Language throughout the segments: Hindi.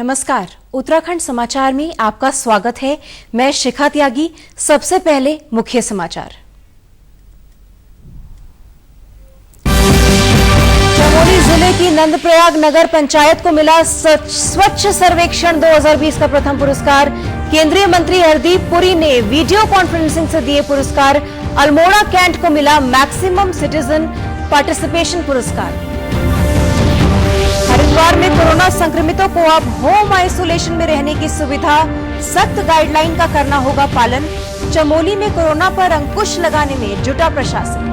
नमस्कार, उत्तराखंड समाचार में आपका स्वागत है। मैं शिखा त्यागी। सबसे पहले मुख्य समाचार। चमोली जिले की नंदप्रयाग नगर पंचायत को मिला स्वच्छ सर्वेक्षण 2020 का प्रथम पुरस्कार। केंद्रीय मंत्री हरदीप पुरी ने वीडियो कॉन्फ्रेंसिंग से दिए पुरस्कार। अल्मोड़ा कैंट को मिला मैक्सिमम सिटीजन पार्टिसिपेशन पुरस्कार। हरिद्वार में कोरोना संक्रमितों को अब होम आइसोलेशन में रहने की सुविधा, सख्त गाइडलाइन का करना होगा पालन। चमोली में कोरोना पर अंकुश लगाने में जुटा प्रशासन।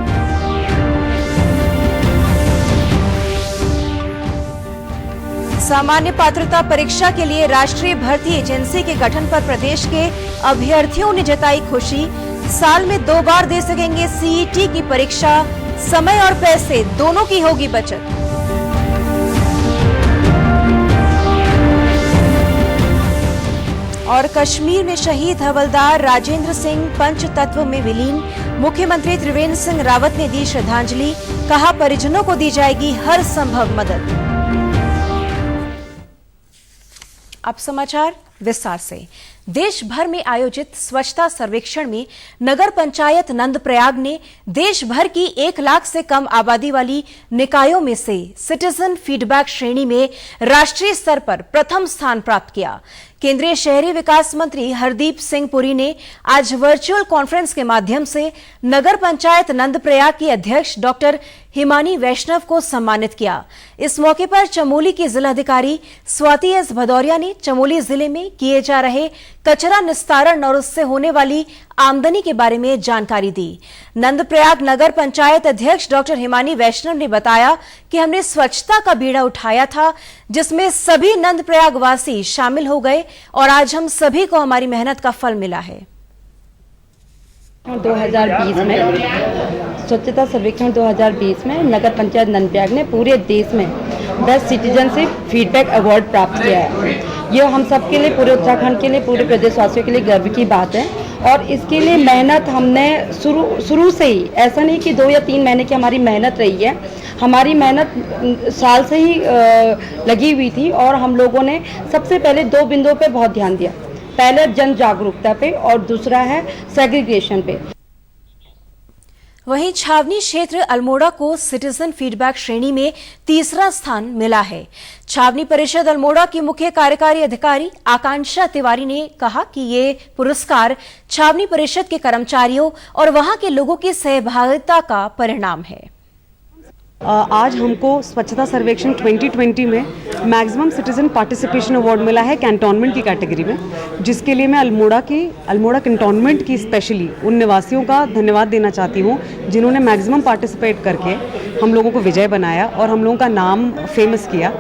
सामान्य पात्रता परीक्षा के लिए राष्ट्रीय भर्ती एजेंसी के गठन पर प्रदेश के अभ्यर्थियों ने जताई खुशी। साल में 2 बार दे सकेंगे सीईटी की परीक्षा, समय और पैसे दोनों की होगी बचत। और कश्मीर में शहीद हवलदार राजेंद्र सिंह पंचतत्व में विलीन। मुख्यमंत्री त्रिवेंद्र सिंह रावत ने दी श्रद्धांजलि, कहा परिजनों को दी जाएगी हर संभव मदद। अब समाचार विस्तार से। देश भर में आयोजित स्वच्छता सर्वेक्षण में नगर पंचायत नंदप्रयाग ने देश भर की 1 लाख से कम आबादी वाली निकायों में से सिटीजन फीडबैक श्रेणी में राष्ट्रीय स्तर पर प्रथम स्थान प्राप्त किया। केंद्रीय शहरी विकास मंत्री हरदीप सिंह पुरी ने आज वर्चुअल कॉन्फ्रेंस के माध्यम से नगर पंचायत नंदप्रयाग की अध्यक्ष डॉक्टर हिमानी वैष्णव को सम्मानित किया। इस मौके पर चमोली की जिलाधिकारी स्वाति एस भदौरिया ने चमोली जिले में किए जा रहे कचरा निस्तारण और उससे होने वाली आमदनी के बारे में जानकारी दी। नंदप्रयाग नगर पंचायत अध्यक्ष डॉक्टर हिमानी वैष्णव ने बताया कि हमने स्वच्छता का बीड़ा उठाया था, जिसमें सभी नंदप्रयाग वासी शामिल हो गए और आज हम सभी को हमारी मेहनत का फल मिला है। 2020 में स्वच्छता सर्वेक्षण 2020 में नगर पंचायत नंदप्रयाग ने पूरे देश में बेस्ट सिटीजनशिप फीडबैक अवार्ड प्राप्त किया है। यह हम सब के लिए, पूरे उत्तराखंड के लिए, पूरे प्रदेशवासियों के लिए गर्व की बात है। और इसके लिए मेहनत हमने शुरू से ही, ऐसा नहीं कि 2 या 3 महीने की हमारी मेहनत रही है, हमारी मेहनत साल से ही लगी हुई थी। और हम लोगों ने सबसे पहले 2 बिंदुओं पे बहुत ध्यान दिया। पहले जन जागरूकता पे और दूसरा है सेग्रीगेशन पे। वहीं छावनी क्षेत्र अल्मोड़ा को सिटीजन फीडबैक श्रेणी में 3रा स्थान मिला है। छावनी परिषद अल्मोड़ा की मुख्य कार्यकारी अधिकारी आकांक्षा तिवारी ने कहा कि ये पुरस्कार छावनी परिषद के कर्मचारियों और वहां के लोगों की सहभागिता का परिणाम है। आज हमको स्वच्छता सर्वेक्षण 2020 में मैक्सिमम सिटीजन पार्टिसिपेशन अवार्ड मिला है कैंटोनमेंट की कैटेगरी में, जिसके लिए मैं अल्मोड़ा कैंटोनमेंट की स्पेशली उन निवासियों का धन्यवाद देना चाहती हूँ जिन्होंने मैक्सिमम पार्टिसिपेट करके हम लोगों को विजय बनाया और हम लोगों का नाम फेमस किया।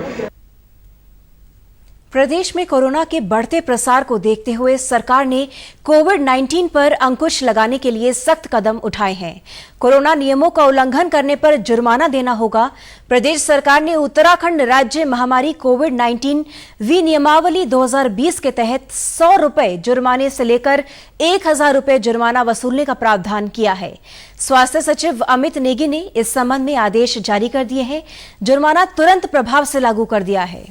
प्रदेश में कोरोना के बढ़ते प्रसार को देखते हुए सरकार ने कोविड-19 पर अंकुश लगाने के लिए सख्त कदम उठाए हैं। कोरोना नियमों का उल्लंघन करने पर जुर्माना देना होगा। प्रदेश सरकार ने उत्तराखंड राज्य महामारी कोविड-19 विनियमावली 2020 के तहत 100 रुपए जुर्माने से लेकर 1000 रुपए जुर्माना वसूलने का प्रावधान किया है। स्वास्थ्य सचिव अमित नेगी ने इस संबंध में आदेश जारी कर दिए हैं। जुर्माना तुरंत प्रभाव से लागू कर दिया है।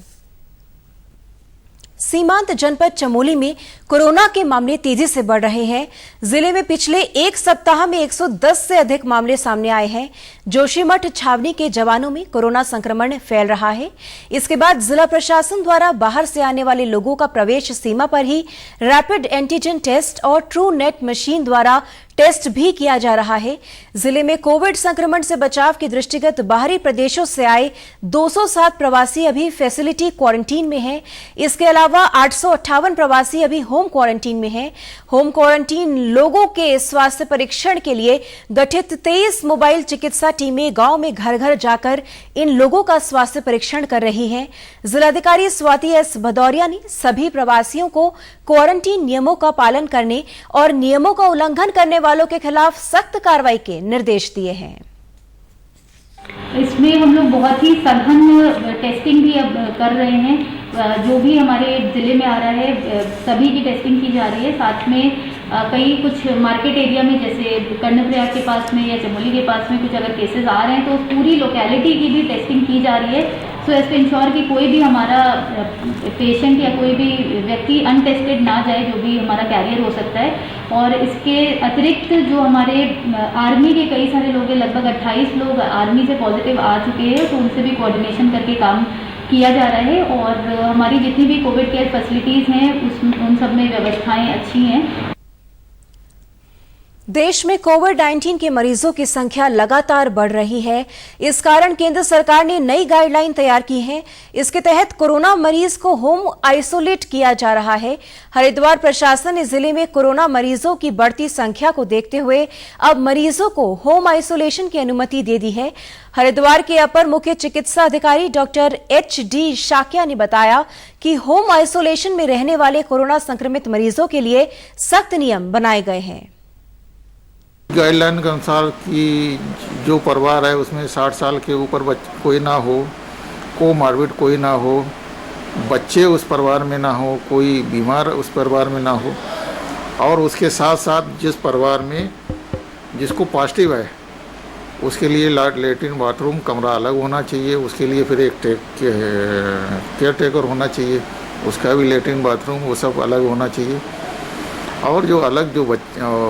सीमांत जनपद चमोली में कोरोना के मामले तेजी से बढ़ रहे हैं। जिले में पिछले 1 सप्ताह में 110 से अधिक मामले सामने आए हैं। जोशीमठ छावनी के जवानों में कोरोना संक्रमण फैल रहा है। इसके बाद जिला प्रशासन द्वारा बाहर से आने वाले लोगों का प्रवेश सीमा पर ही रैपिड एंटीजन टेस्ट और ट्रू नेट मशीन द्वारा टेस्ट भी किया जा रहा है। जिले में कोविड संक्रमण से बचाव के दृष्टिगत बाहरी प्रदेशों से आए 207 प्रवासी अभी फैसिलिटी क्वारंटीन में हैं। इसके अलावा 858 प्रवासी अभी होम क्वारंटीन में हैं। होम क्वारंटीन लोगों के स्वास्थ्य परीक्षण के लिए गठित 23 मोबाइल चिकित्सा टीमें गांव में घर घर जाकर इन लोगों का स्वास्थ्य परीक्षण कर रही हैं। जिलाधिकारी स्वाति एस भदौरिया ने सभी प्रवासियों को क्वारंटीन नियमों का पालन करने और नियमों का उल्लंघन करने वालों के खिलाफ सख्त कार्रवाई के निर्देश दिए हैं। इसमें हम लोग बहुत ही सघन टेस्टिंग भी अब कर रहे हैं। जो भी हमारे जिले में आ रहा है सभी की टेस्टिंग की जा रही है। साथ में कई कुछ मार्केट एरिया में जैसे कर्णप्रयाग के पास में या चमोली के पास में कुछ अगर केसेस आ रहे हैं तो पूरी लोकेलिटी की भी टेस्टिंग की जा रही है सो एज टू इंश्योर कि कोई भी हमारा पेशेंट या कोई भी व्यक्ति अनटेस्टेड ना जाए, जो भी हमारा कैरियर हो सकता है। और इसके अतिरिक्त जो हमारे आर्मी के कई सारे लोग हैं, लगभग 28 लोग आर्मी से पॉजिटिव आ चुके हैं, तो उनसे भी कोऑर्डिनेशन करके काम किया जा रहा है। और हमारी जितनी भी कोविड केयर फैसिलिटीज़ हैं उन सब में व्यवस्थाएं अच्छी हैं। देश में कोविड-19 के मरीजों की संख्या लगातार बढ़ रही है। इस कारण केंद्र सरकार ने नई गाइडलाइन तैयार की है। इसके तहत कोरोना मरीज को होम आइसोलेट किया जा रहा है। हरिद्वार प्रशासन ने जिले में कोरोना मरीजों की बढ़ती संख्या को देखते हुए अब मरीजों को होम आइसोलेशन की अनुमति दे दी है। हरिद्वार के अपर मुख्य चिकित्सा अधिकारी डॉक्टर HD शाक्या ने बताया कि होम आइसोलेशन में रहने वाले कोरोना संक्रमित मरीजों के लिए सख्त नियम बनाए गए हैं। गाइडलाइन के अनुसार कि जो परिवार है उसमें 60 साल के ऊपर कोई ना हो, कोमॉर्बिड कोई ना हो, बच्चे उस परिवार में ना हो, कोई बीमार उस परिवार में ना हो, और उसके साथ साथ जिस परिवार में जिसको पॉजिटिव है उसके लिए लेटरिन बाथरूम कमरा अलग होना चाहिए। उसके लिए फिर एक केयर टेकर होना चाहिए, उसका भी लेटरिन बाथरूम वो सब अलग होना चाहिए। और जो अलग जो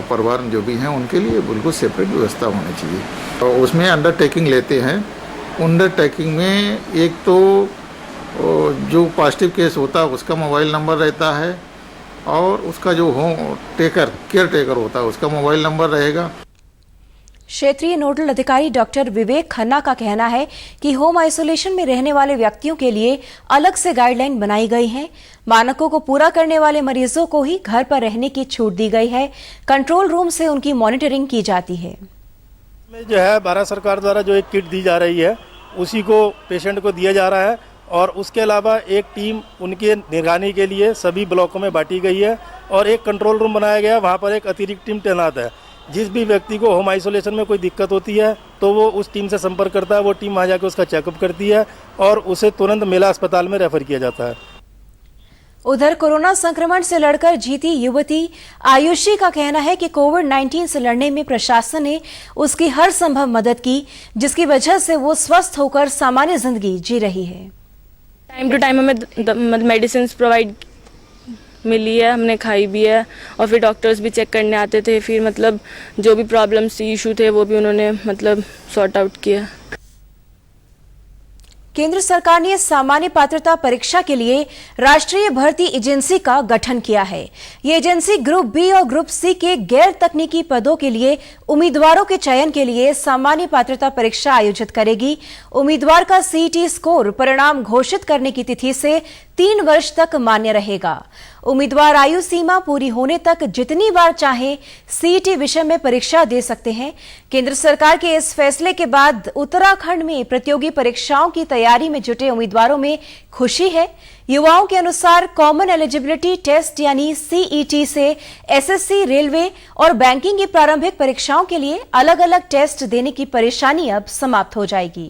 परिवार जो भी हैं उनके लिए बिल्कुल सेपरेट व्यवस्था होनी चाहिए। तो उसमें अंडरटेकिंग लेते हैं। अंडरटेकिंग में एक तो जो पॉजिटिव केस होता है उसका मोबाइल नंबर रहता है, और उसका जो केयर टेकर होता है उसका मोबाइल नंबर रहेगा। क्षेत्रीय नोडल अधिकारी डॉक्टर विवेक खन्ना का कहना है कि होम आइसोलेशन में रहने वाले व्यक्तियों के लिए अलग से गाइडलाइन बनाई गई है। मानकों को पूरा करने वाले मरीजों को ही घर पर रहने की छूट दी गई है। कंट्रोल रूम से उनकी मॉनिटरिंग की जाती है। जो है भारत सरकार द्वारा जो एक किट दी जा रही है उसी को पेशेंट को दिया जा रहा है, और उसके अलावा एक टीम उनके निगरानी के लिए सभी ब्लॉकों में बांटी गई है, और एक कंट्रोल रूम बनाया गया है। वहाँ पर एक अतिरिक्त टीम तैनात है। जिस भी व्यक्ति को होम आइसोलेशन में कोई दिक्कत होती है तो वो उस टीम से संपर्क करता है। वो टीम वहाँ जाकर उसका चेकअप करती है और उसे तुरंत मेला अस्पताल में रेफर किया जाता है। उधर कोरोना संक्रमण से लड़कर जीती युवती आयुषी का कहना है कि कोविड-19 से लड़ने में प्रशासन ने उसकी हर संभव मदद की, जिसकी वजह से वो स्वस्थ होकर सामान्य जिंदगी जी रही है। टाइम टू टाइम हमें मेडिसिन प्रोवाइड मिली है, हमने खाई भी है, और फिर डॉक्टर्स भी चेक करने आते थे। फिर मतलब जो भी प्रॉब्लम्स इशू थे वो भी उन्होंने मतलब सॉर्ट आउट किया। केंद्र सरकार ने सामान्य पात्रता परीक्षा के लिए राष्ट्रीय भर्ती एजेंसी का गठन किया है। ये एजेंसी ग्रुप बी और ग्रुप सी के गैर तकनीकी पदों के लिए उम्मीदवारों के चयन के लिए सामान्य पात्रता परीक्षा आयोजित करेगी। उम्मीदवार का CET स्कोर परिणाम घोषित करने की तिथि से 3 वर्ष तक मान्य रहेगा। उम्मीदवार आयु सीमा पूरी होने तक जितनी बार चाहे CET विषय में परीक्षा दे सकते हैं। केंद्र सरकार के इस फैसले के बाद उत्तराखंड में प्रतियोगी परीक्षाओं की तैयारी में जुटे उम्मीदवारों में खुशी है। युवाओं के अनुसार कॉमन एलिजिबिलिटी टेस्ट यानी CET से SSC, रेलवे और बैंकिंग की प्रारंभिक परीक्षाओं के लिए अलग अलग टेस्ट देने की परेशानी अब समाप्त हो जाएगी।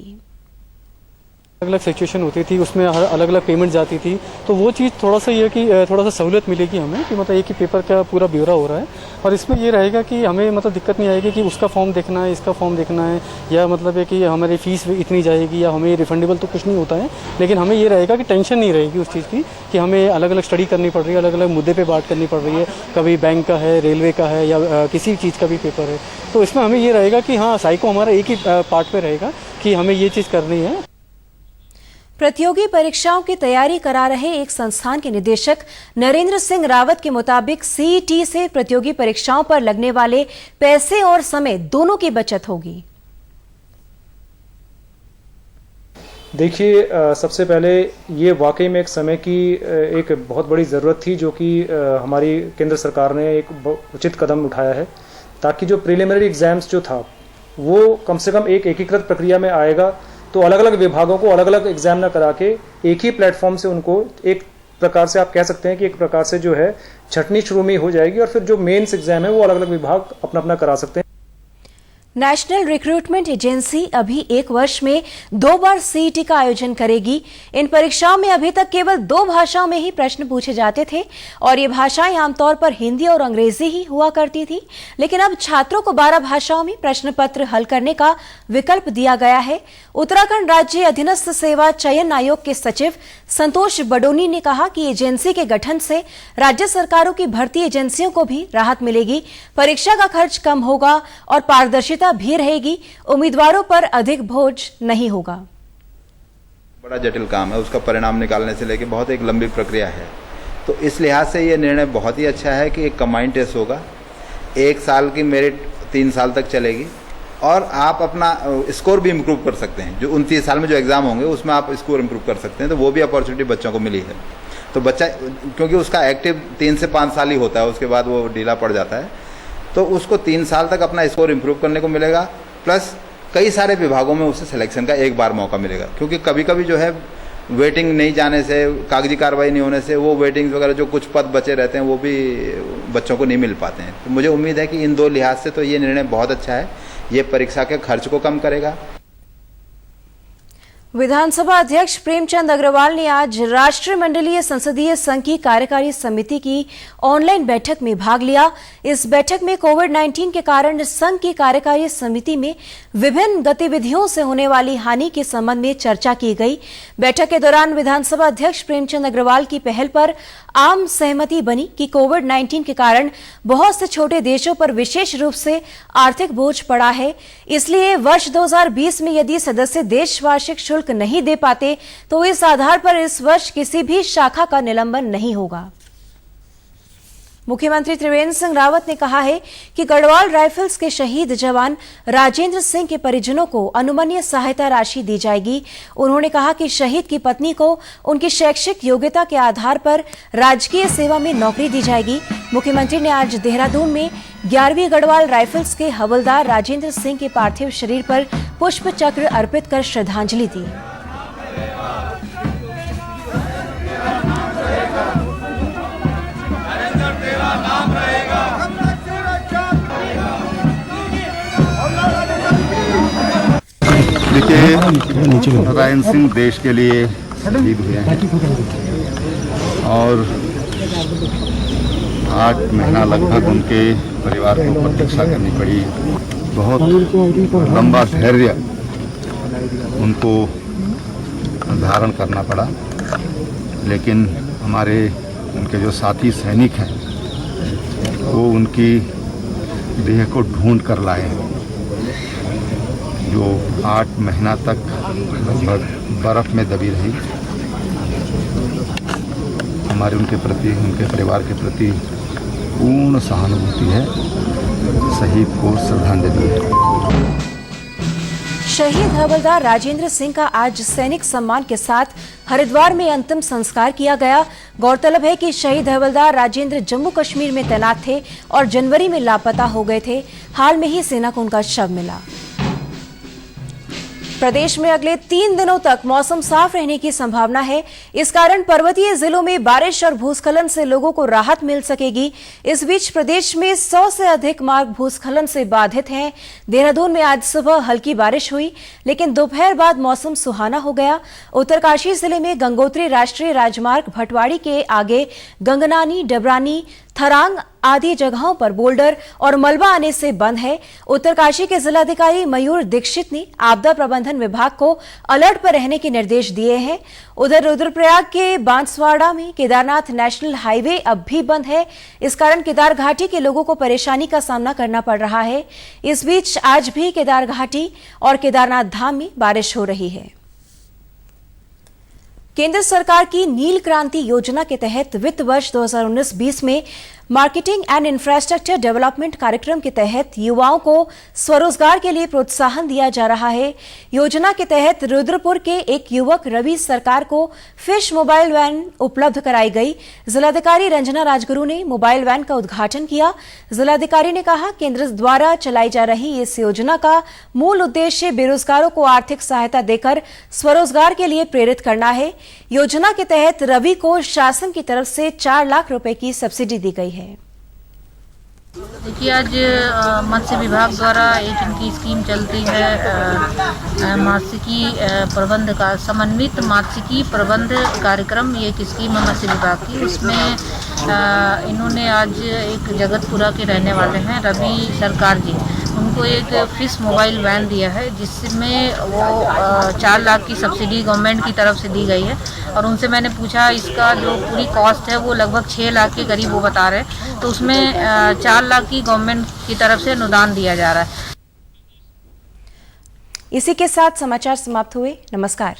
अलग अलग सिचुएशन होती थी, उसमें हर अलग अलग पेमेंट जाती थी, तो वो चीज़ थोड़ा सा ये कि थोड़ा सा सहूलियत मिलेगी हमें कि मतलब एक ही पेपर का पूरा ब्यौरा हो रहा है। और इसमें ये रहेगा कि हमें मतलब दिक्कत नहीं आएगी कि उसका फॉर्म देखना है, इसका फॉर्म देखना है, या मतलब है कि हमारी फीस इतनी जाएगी या हमें रिफंडेबल तो कुछ नहीं होता है। लेकिन हमें ये रहेगा कि टेंशन नहीं रहेगी उस चीज़ की कि हमें अलग अलग स्टडी करनी पड़ रही है, अलग अलग मुद्दे पर बात करनी पड़ रही है। कभी बैंक का है, रेलवे का है, या किसी चीज़ का भी पेपर है, तो इसमें हमें ये रहेगा कि हाँ साइको हमारा एक ही पार्ट पर रहेगा कि हमें ये चीज़ करनी है। प्रतियोगी परीक्षाओं की तैयारी करा रहे एक संस्थान के निदेशक नरेंद्र सिंह रावत के मुताबिक CET से प्रतियोगी परीक्षाओं पर लगने वाले पैसे और समय दोनों की बचत होगी। देखिए, सबसे पहले ये वाकई में एक समय की एक बहुत बड़ी ज़रूरत थी, जो कि हमारी केंद्र सरकार ने एक उचित कदम उठाया है, ताकि जो प्रिलिमिनरी एग्ज़ाम्स जो था वो कम से कम एक एकीकृत प्रक्रिया में आएगा। तो अलग अलग विभागों को अलग अलग एग्जाम ना करा के एक ही प्लेटफॉर्म से उनको एक प्रकार से आप कह सकते हैं कि एक प्रकार से जो है छटनी शुरू में हो जाएगी, और फिर जो मेंस एग्जाम है वो अलग अलग विभाग अपना अपना करा सकते हैं। नेशनल रिक्रूटमेंट एजेंसी अभी एक वर्ष में 2 बार सीईटी का आयोजन करेगी। इन परीक्षाओं में अभी तक केवल 2 भाषाओं में ही प्रश्न पूछे जाते थे और ये भाषाएं आमतौर पर हिंदी और अंग्रेजी ही हुआ करती थी, लेकिन अब छात्रों को 12 भाषाओं में प्रश्न पत्र हल करने का विकल्प दिया गया है। उत्तराखंड राज्य अधीनस्थ सेवा चयन आयोग के सचिव संतोष बडोनी ने कहा कि एजेंसी के गठन से राज्य सरकारों की भर्ती एजेंसियों को भी राहत मिलेगी, परीक्षा का खर्च कम होगा और पारदर्शिता भी रहेगी। उम्मीदवारों पर अधिक बोझ नहीं होगा। बड़ा जटिल काम है, उसका परिणाम निकालने से लेकर बहुत एक लंबी प्रक्रिया है, तो इस लिहाज से ये निर्णय बहुत ही अच्छा है कि एक कंबाइंड टेस्ट होगा। 1 साल की मेरिट 3 साल तक चलेगी और आप अपना स्कोर भी इम्प्रूव कर सकते हैं। जो 29 साल में जो एग्ज़ाम होंगे उसमें आप स्कोर इम्प्रूव कर सकते हैं, तो वो भी अपॉर्चुनिटी बच्चों को मिली है। तो बच्चा, क्योंकि उसका एक्टिव 3 से 5 साल ही होता है, उसके बाद वो ढीला पड़ जाता है, तो उसको 3 साल तक अपना स्कोर इम्प्रूव करने को मिलेगा। प्लस कई सारे विभागों में उसे सिलेक्शन का एक बार मौका मिलेगा, क्योंकि कभी कभी जो है वेटिंग नहीं जाने से, कागजी कार्रवाई नहीं होने से वो वेटिंग्स वगैरह जो कुछ पद बचे रहते हैं वो भी बच्चों को नहीं मिल पाते हैं। तो मुझे उम्मीद है कि इन 2 लिहाज से तो ये निर्णय बहुत अच्छा है। ये परीक्षा के खर्च को कम करेगा। विधानसभा अध्यक्ष प्रेमचंद अग्रवाल ने आज राष्ट्रमंडलीय संसदीय संघ की कार्यकारी समिति की ऑनलाइन बैठक में भाग लिया। इस बैठक में कोविड-19 के कारण संघ की कार्यकारी समिति में विभिन्न गतिविधियों से होने वाली हानि के संबंध में चर्चा की गई। बैठक के दौरान विधानसभा अध्यक्ष प्रेमचंद अग्रवाल की पहल पर आम सहमति बनी कि कोविड-19 के कारण बहुत से छोटे देशों पर विशेष रूप से आर्थिक बोझ पड़ा है, इसलिए वर्ष 2020 में यदि सदस्य देश वार्षिक शुल्क नहीं दे पाते तो इस आधार पर इस वर्ष किसी भी शाखा का निलंबन नहीं होगा। मुख्यमंत्री त्रिवेंद्र सिंह रावत ने कहा है कि गढ़वाल राइफल्स के शहीद जवान राजेंद्र सिंह के परिजनों को अनुमन्य सहायता राशि दी जाएगी। उन्होंने कहा कि शहीद की पत्नी को उनकी शैक्षिक योग्यता के आधार पर राजकीय सेवा में नौकरी दी जाएगी। मुख्यमंत्री ने आज देहरादून में 11वीं गढ़वाल राइफल्स के हवलदार राजेंद्र सिंह के पार्थिव शरीर पर पुष्प चक्र अर्पित कर श्रद्धांजलि दी। देखिए, राजेंद्र सिंह देश के लिए शहीद हुए हैं और 8 महीना लगभग उनके परिवार को प्रतीक्षा करनी पड़ी। बहुत लंबा धैर्य उनको धारण करना पड़ा, लेकिन हमारे उनके जो साथी सैनिक हैं वो उनकी देह को ढूंढ कर लाए हैं, जो 8 महीना तक लगभग बर्फ में दबी रही। हमारे उनके प्रति, उनके परिवार के प्रति पूर्ण सहानुभूति है। शहीद को श्रद्धांजलि है। शहीद हवलदार राजेंद्र सिंह का आज सैनिक सम्मान के साथ हरिद्वार में अंतिम संस्कार किया गया। गौरतलब है कि शहीद हवलदार राजेंद्र जम्मू कश्मीर में तैनात थे और जनवरी में लापता हो गए थे। हाल में ही सेना को उनका शव मिला। प्रदेश में अगले 3 दिनों तक मौसम साफ रहने की संभावना है। इस कारण पर्वतीय जिलों में बारिश और भूस्खलन से लोगों को राहत मिल सकेगी। इस बीच प्रदेश में 100 से अधिक मार्ग भूस्खलन से बाधित हैं। देहरादून में आज सुबह हल्की बारिश हुई, लेकिन दोपहर बाद मौसम सुहाना हो गया। उत्तरकाशी जिले में गंगोत्री राष्ट्रीय राजमार्ग भटवाड़ी के आगे गंगनानी, डबरानी, थरांग आदि जगहों पर बोल्डर और मलबा आने से बंद है। उत्तरकाशी के जिलाधिकारी मयूर दीक्षित ने आपदा प्रबंधन विभाग को अलर्ट पर रहने के निर्देश दिए हैं। उधर रुद्रप्रयाग के बांसवाड़ा में केदारनाथ नेशनल हाईवे अब भी बंद है। इस कारण केदार घाटी के लोगों को परेशानी का सामना करना पड़ रहा है। इस बीच आज भी केदार घाटी और केदारनाथ धाम में बारिश हो रही है। केंद्र सरकार की नील क्रांति योजना के तहत वित्त वर्ष 2019-20 में मार्केटिंग एंड इंफ्रास्ट्रक्चर डेवलपमेंट कार्यक्रम के तहत युवाओं को स्वरोजगार के लिए प्रोत्साहन दिया जा रहा है। योजना के तहत रुद्रपुर के एक युवक रवि सरकार को फिश मोबाइल वैन उपलब्ध कराई गई। जिलाधिकारी रंजना राजगुरु ने मोबाइल वैन का उद्घाटन किया। जिलाधिकारी ने कहा, केंद्र द्वारा चलाई जा रही इस योजना का मूल उद्देश्य बेरोजगारों को आर्थिक सहायता देकर स्वरोजगार के लिए प्रेरित करना है। योजना के तहत रवि को शासन की तरफ से 4 लाख रुपए की सब्सिडी दी गई है। देखिए, आज मत्स्य विभाग द्वारा एक इनकी स्कीम चलती है मात्स्यिकी प्रबंध का समन्वित मात्स्यिकी प्रबंध कार्यक्रम। ये एक स्कीम है मत्स्य विभाग की। उसमें इन्होंने आज एक जगतपुरा के रहने वाले हैं रवि सरकार जी, उनको एक फिश मोबाइल वैन दिया है जिसमें वो 4 लाख की सब्सिडी गवर्नमेंट की तरफ से दी गई है। और उनसे मैंने पूछा इसका जो पूरी कॉस्ट है वो लगभग 6 लाख के करीब वो बता रहे हैं, तो उसमें 4 लाख की गवर्नमेंट की तरफ से अनुदान दिया जा रहा है। इसी के साथ समाचार समाप्त हुए। नमस्कार।